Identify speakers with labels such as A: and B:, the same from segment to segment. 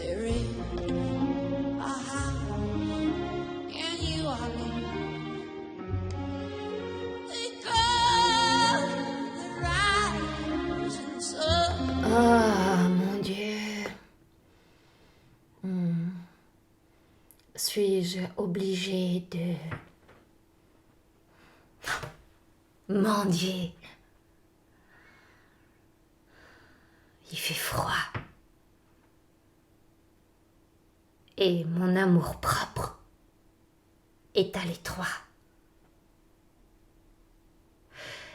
A: Spirit, how can you alone? Because the rising sun.
B: Oh mon Dieu. Suis-je obligée de mendier? Il fait froid. Et mon amour-propre est à l'étroit.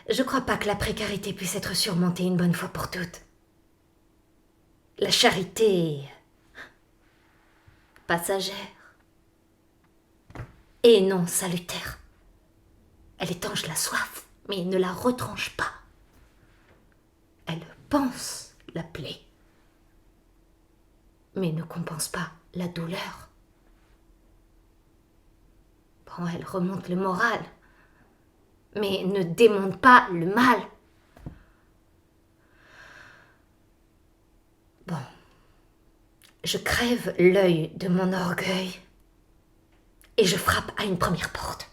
B: Je crois pas que la précarité puisse être surmontée une bonne fois pour toutes. La charité est passagère et non salutaire. Elle étanche la soif, mais ne la retranche pas. Elle panse la plaie, mais ne compense pas la douleur. Bon, elle remonte le moral, mais ne démonte pas le mal. Bon, je crève l'œil de mon orgueil et je frappe à une première porte.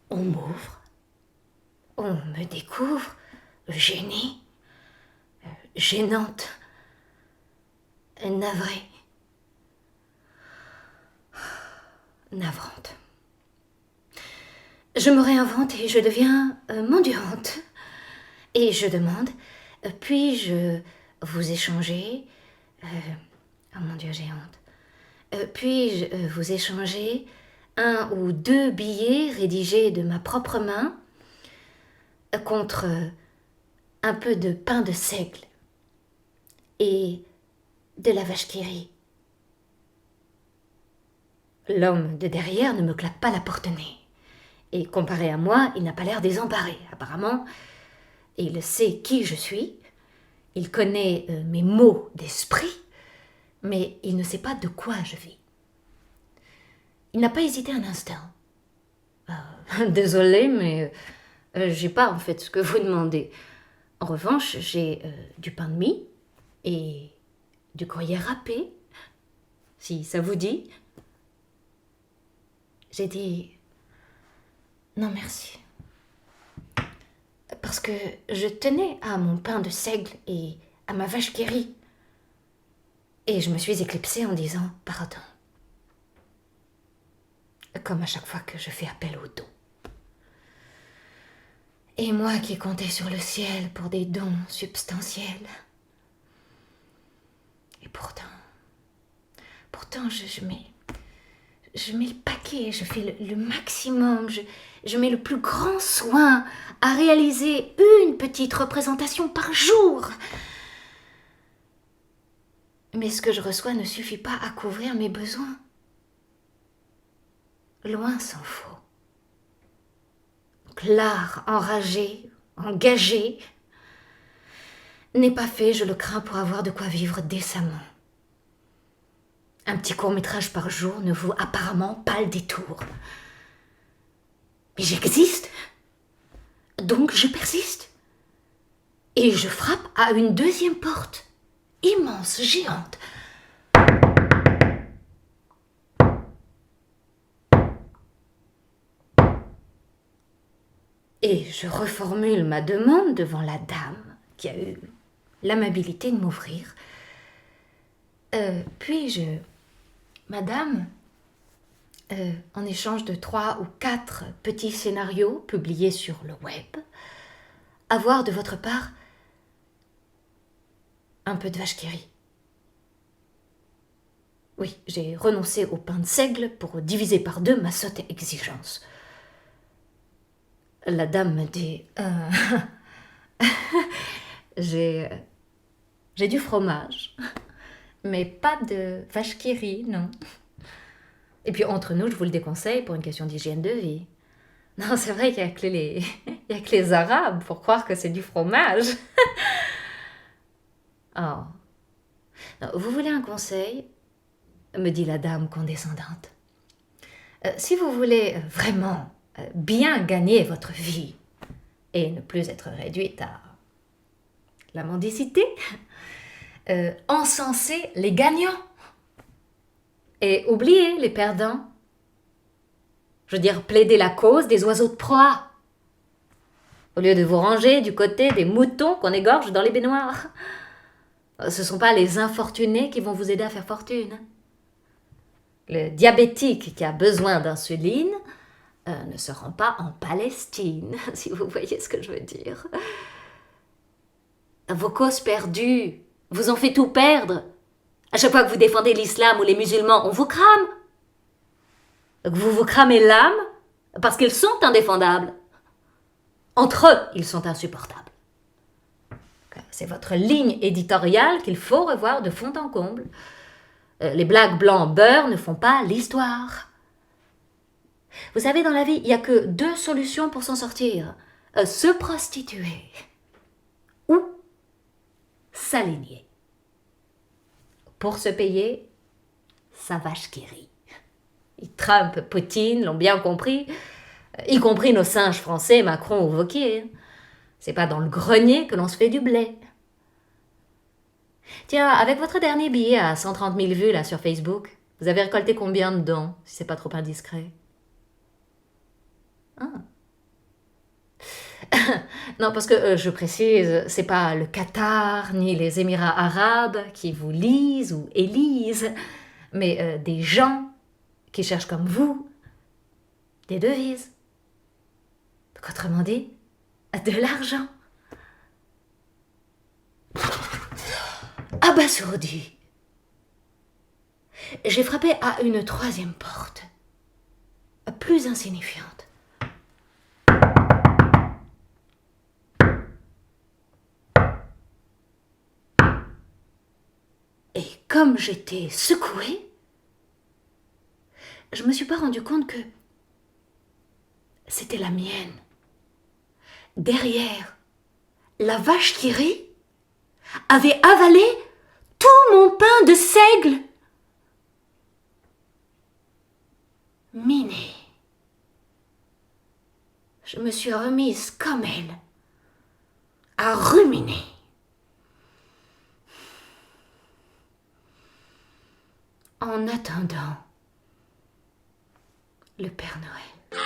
B: On m'ouvre, on me découvre, gênée, gênante, navrée, navrante. Je me réinvente et je deviens mendiante. Et je demande, puis-je vous échanger... oh mon Dieu, j'ai honte. Puis-je vous échanger 1 ou 2 billets rédigés de ma propre main contre un peu de pain de seigle et de la vache qui rit. L'homme de derrière ne me claque pas la porte-nez. Et comparé à moi, il n'a pas l'air désemparé. Apparemment, il sait qui je suis, il connaît mes mots d'esprit, mais il ne sait pas de quoi je vis. Il n'a pas hésité un instant. Désolée, mais j'ai pas en fait ce que vous demandez. En revanche, j'ai du pain de mie et du courrier râpé, si ça vous dit. J'ai dit non merci. Parce que je tenais à mon pain de seigle et à ma vache qui rit. Et je me suis éclipsée en disant pardon. Comme à chaque fois que je fais appel aux dons. Et moi qui comptais sur le ciel pour des dons substantiels. Et pourtant je mets le paquet, je fais le maximum, je mets le plus grand soin à réaliser une petite représentation par jour. Mais ce que je reçois ne suffit pas à couvrir mes besoins. Loin s'en faut. Donc l'art enragé, engagé, n'est pas fait, je le crains, pour avoir de quoi vivre décemment. Un petit court-métrage par jour ne vaut apparemment pas le détour. Mais j'existe, donc je persiste. Et je frappe à une 2e porte, immense, géante. Et je reformule ma demande devant la dame qui a eu l'amabilité de m'ouvrir. Puis-je, madame, en échange de 3 ou 4 petits scénarios publiés sur le web, avoir de votre part un peu de vache qui rit. Oui, j'ai renoncé au pain de seigle pour diviser par 2 ma sotte exigence. La dame me dit j'ai du fromage, mais pas de vache qui rit, non. Et puis entre nous, je vous le déconseille pour une question d'hygiène de vie. Non, c'est vrai qu'il n'y a que les Arabes pour croire que c'est du fromage. Oh. Non, vous voulez un conseil ? Me dit la dame condescendante. Si vous voulez vraiment bien gagner votre vie et ne plus être réduite à la mendicité, encenser les gagnants et oublier les perdants. Je veux dire, plaider la cause des oiseaux de proie, au lieu de vous ranger du côté des moutons qu'on égorge dans les baignoires. Ce ne sont pas les infortunés qui vont vous aider à faire fortune. Le diabétique qui a besoin d'insuline ne se rend pas en Palestine, si vous voyez ce que je veux dire. Vos causes perdues vous ont fait tout perdre. À chaque fois que vous défendez l'islam ou les musulmans, on vous crame. Vous vous cramez l'âme parce qu'ils sont indéfendables. Entre eux, ils sont insupportables. C'est votre ligne éditoriale qu'il faut revoir de fond en comble. Les blagues blancs beurre ne font pas l'histoire. Vous savez, dans la vie, il n'y a que 2 solutions pour s'en sortir. Se prostituer ou s'aligner. Pour se payer, sa vache qui rit. Trump, Poutine l'ont bien compris, y compris nos singes français, Macron ou Wauquiez. C'est pas dans le grenier que l'on se fait du blé. Tiens, avec votre dernier billet à 130 000 vues là sur Facebook, vous avez récolté combien dedans, si c'est pas trop indiscret? Non, parce que je précise, c'est pas le Qatar ni les Émirats arabes qui vous lisent ou élisent, mais des gens qui cherchent comme vous des devises. Donc, autrement dit, de l'argent. Abasourdi, j'ai frappé à une 3e porte, plus insignifiante. Et comme j'étais secouée, je me suis pas rendu compte que c'était la mienne. Derrière, la vache qui rit avait avalé tout mon pain de seigle. Minée. Je me suis remise comme elle à ruminer. En attendant le Père Noël.